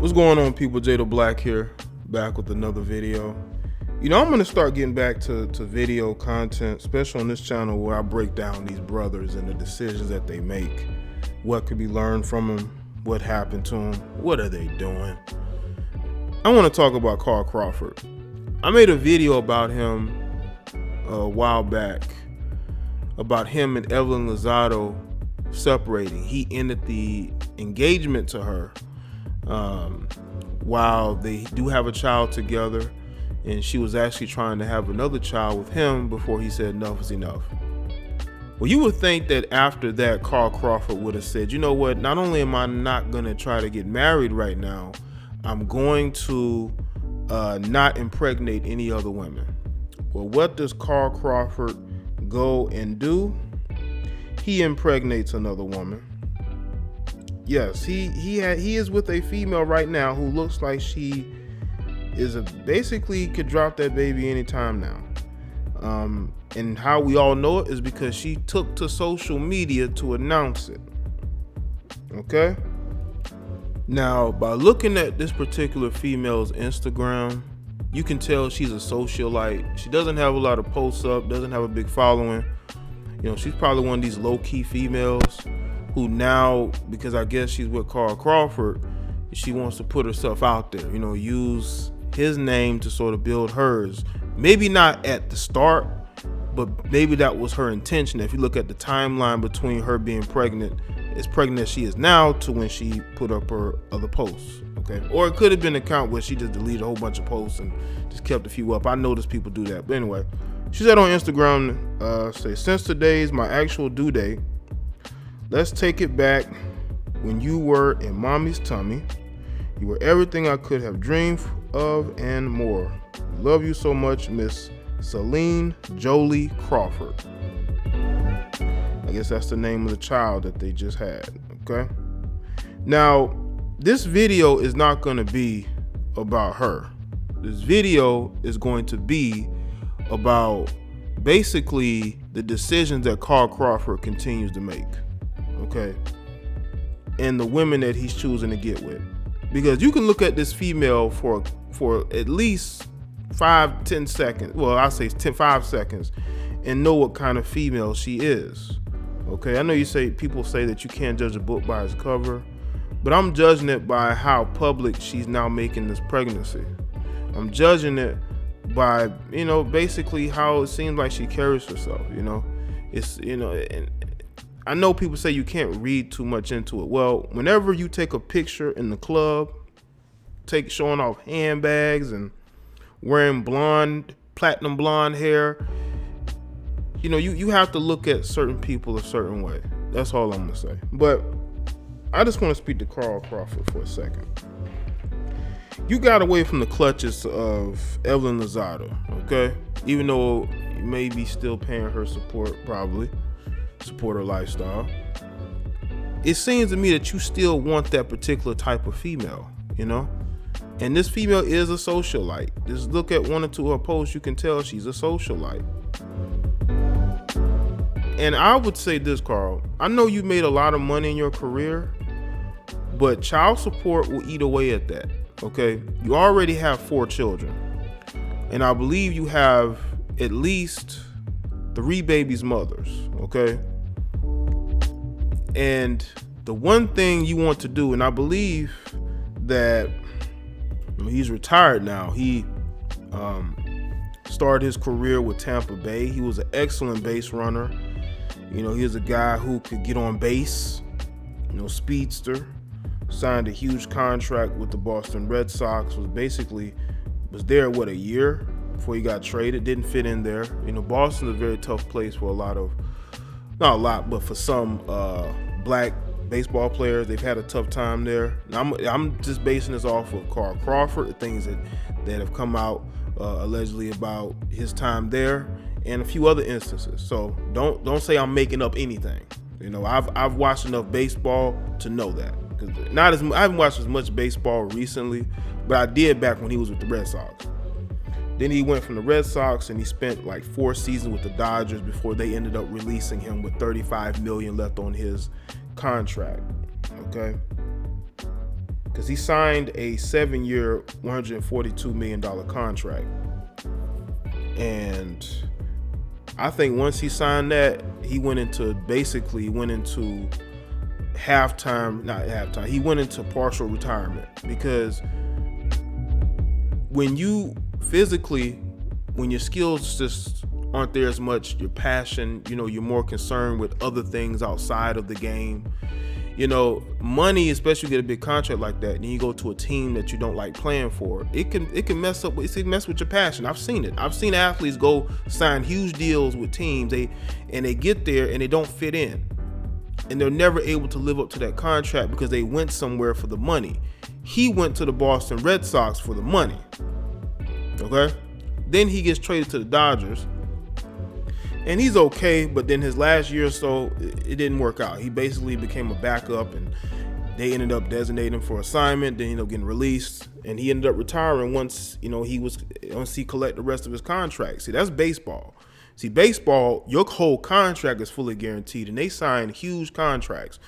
What's going on, people? Jaye BIack here, back with another video. You know, I'm going to start getting back to video content, especially on this channel where I break down these brothers and the decisions that they make, what could be learned from them, what happened to them, what are they doing. I want to talk about Crawford. I made a video about him a while back, about him and Evelyn Lozado separating. He ended the engagement to her while they do have a child together, and she was actually trying to have another child with him before he said enough is enough. Well, you would think that after that, Crawford would have said, you know what, not only am I not going to try to get married right now, I'm going to not impregnate any other women. Well, what does Crawford go and do? He impregnates another woman. Yes, he is with a female right now who looks like she is basically could drop that baby anytime now. And how we all know it is because she took to social media to announce it. Okay? Now, by looking at this particular female's Instagram, you can tell she's a socialite. She doesn't have a lot of posts up, doesn't have a big following. You know, she's probably one of these low-key females who now, because I guess she's with Crawford, she wants to put herself out there, you know, use his name to sort of build hers. Maybe not at the start, but maybe that was her intention. If you look at the timeline between her being pregnant, as pregnant as she is now, to when she put up her other posts, okay? Or it could have been an account where she just deleted a whole bunch of posts and just kept a few up. I noticed people do that. But anyway, she said on Instagram, say, since today's my actual due date, let's take it back when you were in mommy's tummy. You were everything I could have dreamed of and more. Love you so much, Miss Celine Jolie Crawford. I guess that's the name of the child that they just had, okay? Now, this video is not going to be about her. This video is going to be about basically the decisions that Crawford continues to make, okay? And the women that he's choosing to get with. Because you can look at this female for at least 5-10 seconds. Well, I say 5 seconds, and know what kind of female she is. Okay, I know people say that you can't judge a book by its cover, but I'm judging it by how public she's now making this pregnancy. I'm judging it by, you know, basically how it seems like she carries herself, you know. It's, you know, and I know people say you can't read too much into it. Well, whenever you take a picture in the club, showing off handbags and wearing platinum blonde hair, you know, you have to look at certain people a certain way. That's all I'm gonna say. But I just want to speak to Crawford for a second. You got away from the clutches of Evelyn Lozado, okay? Even though you may be still paying her support, probably support her lifestyle. It seems to me that you still want that particular type of female, you know? And this female is a socialite. Just look at one or two of her posts, you can tell she's a socialite. And I would say this, Carl, I know you made a lot of money in your career, but child support will eat away at that, okay? You already have 4 children, and I believe you have at least 3 babies' mothers, okay? And the one thing you want to do, and I believe that he's retired now. He started his career with Tampa Bay. He was an excellent base runner. You know, he was a guy who could get on base, you know, speedster. Signed a huge contract with the Boston Red Sox. Was there, what, a year before he got traded. Didn't fit in there. You know, Boston's a very tough place for not a lot, but for some black baseball players. They've had a tough time there. Now, I'm just basing this off of Crawford, the things that have come out allegedly about his time there, and a few other instances. So don't say I'm making up anything. You know, I've watched enough baseball to know that. I haven't watched as much baseball recently, but I did back when he was with the Red Sox. Then he went from the Red Sox and he spent like 4 seasons with the Dodgers before they ended up releasing him with $35 million left on his contract. Okay. because he signed a 7-year, $142 million contract. And I think once he signed that, he went into he went into partial retirement. Because when your skills just aren't there as much, your passion, you're more concerned with other things outside of the game. Money, especially get a big contract like that, and you go to a team that you don't like playing for, it can mess with your passion. I've seen it. I've seen athletes go sign huge deals with teams, they get there and they don't fit in, and they're never able to live up to that contract because they went somewhere for the money. He went to the Boston Red Sox for the money. Okay, then he gets traded to the Dodgers. And he's okay, but then his last year or so, it didn't work out. He basically became a backup, and they ended up designating him for assignment. Then he ended up getting released, and he ended up retiring once he collected the rest of his contract. See, that's baseball. See, baseball, your whole contract is fully guaranteed, and they sign huge contracts.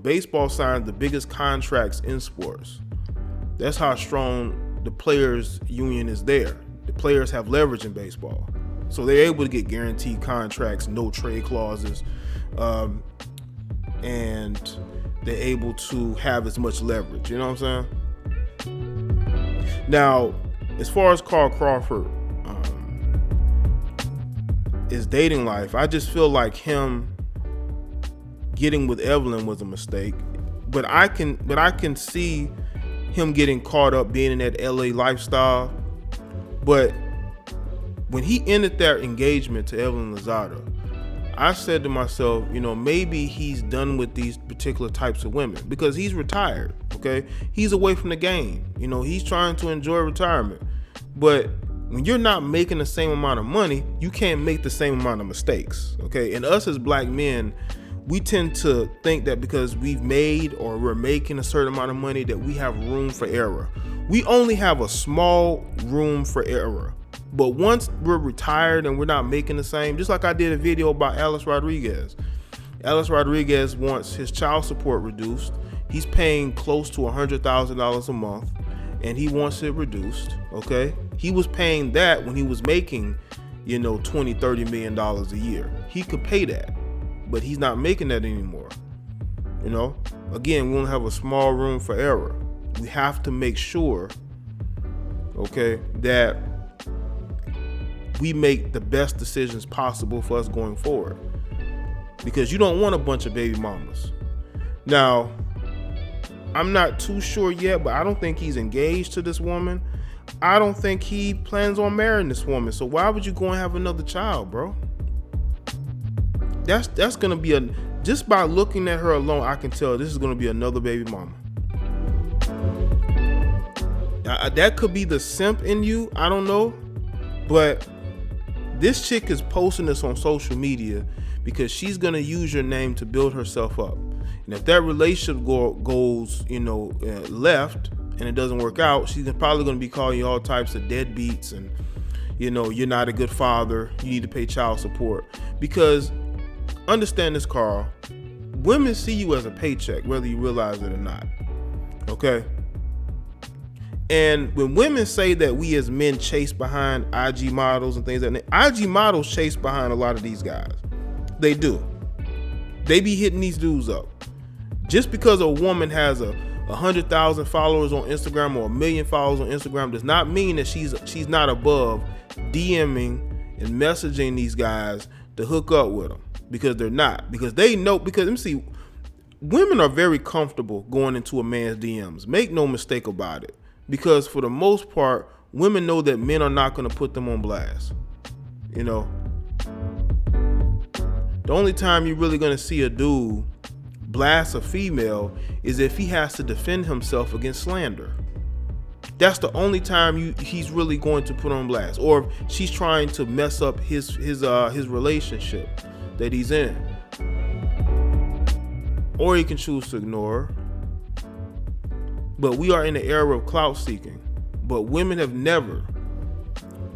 Baseball signs the biggest contracts in sports. That's how strong the players' union is there. The players have leverage in baseball. So they're able to get guaranteed contracts, no trade clauses, and they're able to have as much leverage. You know what I'm saying? Now, as far as Crawford, his dating life, I just feel like him getting with Evelyn was a mistake. But I can see him getting caught up being in that LA lifestyle. But when he ended that engagement to Evelyn Lozada, I said to myself, maybe he's done with these particular types of women because he's retired, okay? He's away from the game. He's trying to enjoy retirement. But when you're not making the same amount of money, you can't make the same amount of mistakes, okay? And us as black men, we tend to think that because we've made or we're making a certain amount of money that we have room for error. We only have a small room for error. But once we're retired and we're not making the same, just like I did a video about Alex Rodriguez. Alex Rodriguez wants his child support reduced. He's paying close to $100,000 a month, and he wants it reduced, okay? He was paying that when he was making, $20-30 million a year. He could pay that, but he's not making that anymore. Again, we only have a small room for error. We have to make sure, okay, that we make the best decisions possible for us going forward, because you don't want a bunch of baby mamas. Now, I'm not too sure yet, but I don't think he's engaged to this woman. I don't think he plans on marrying this woman. So why would you go and have another child, bro? That's gonna be just by looking at her alone, I can tell this is gonna be another baby mama. That could be the simp in you, I don't know, but this chick is posting this on social media because she's gonna use your name to build herself up. And if that relationship goes, left and it doesn't work out, she's probably gonna be calling you all types of deadbeats and, you're not a good father. You need to pay child support. Because understand this, Carl. Women see you as a paycheck, whether you realize it or not. Okay. And when women say that we as men chase behind IG models and things like that, IG models chase behind a lot of these guys. They do. They be hitting these dudes up. Just because a woman has 100,000 followers on Instagram or 1 million followers on Instagram does not mean that she's not above DMing and messaging these guys to hook up with them, because they're not. Because they know, because let me see, women are very comfortable going into a man's DMs. Make no mistake about it. Because for the most part, women know that men are not going to put them on blast. The only time you're really going to see a dude blast a female is if he has to defend himself against slander. That's the only time he's really going to put on blast, or if she's trying to mess up his relationship that he's in. Or he can choose to ignore her. But we are in the era of clout seeking. But women have never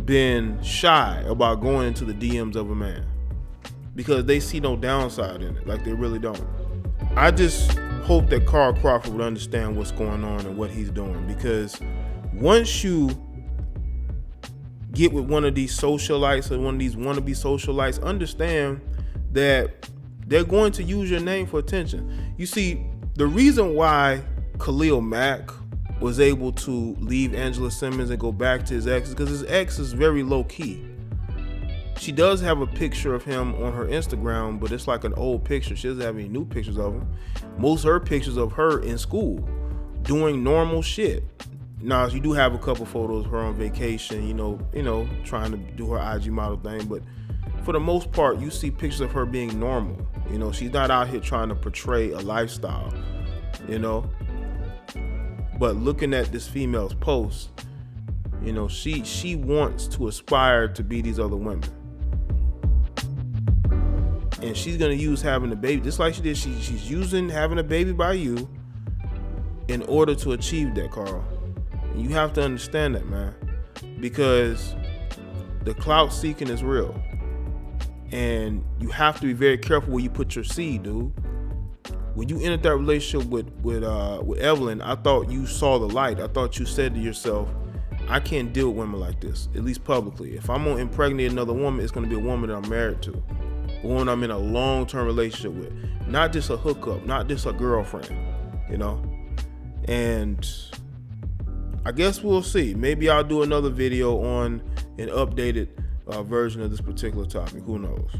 been shy about going into the DMs of a man because they see no downside in it. Like, they really don't. I just hope that Carl Crawford would understand what's going on and what he's doing, because once you get with one of these socialites or one of these wannabe socialites, understand that they're going to use your name for attention. You see, the reason why Khalil Mack was able to leave Angela Simmons and go back to his ex is because his ex is very low key. She does have a picture of him on her Instagram, but it's like an old picture. She doesn't have any new pictures of him. Most of her pictures of her in school doing normal shit. Now, you do have a couple photos of her on vacation, you know, trying to do her IG model thing, but for the most part, you see pictures of her being normal. You know, she's not out here trying to portray a lifestyle, you know. But looking at this female's post, you know, she wants to aspire to be these other women. And she's gonna use having a baby, just like she did. She's using having a baby by you in order to achieve that, Carl. And you have to understand that, man, because the clout seeking is real, and you have to be very careful where you put your seed, dude. When you entered that relationship with Evelyn, I thought you saw the light. I thought you said to yourself, I can't deal with women like this, at least publicly. If I'm gonna impregnate another woman, it's gonna be a woman that I'm married to, a woman I'm in a long-term relationship with, not just a hookup, not just a girlfriend, you know. And I guess we'll see. Maybe I'll do another video on an updated version of this particular topic. Who knows?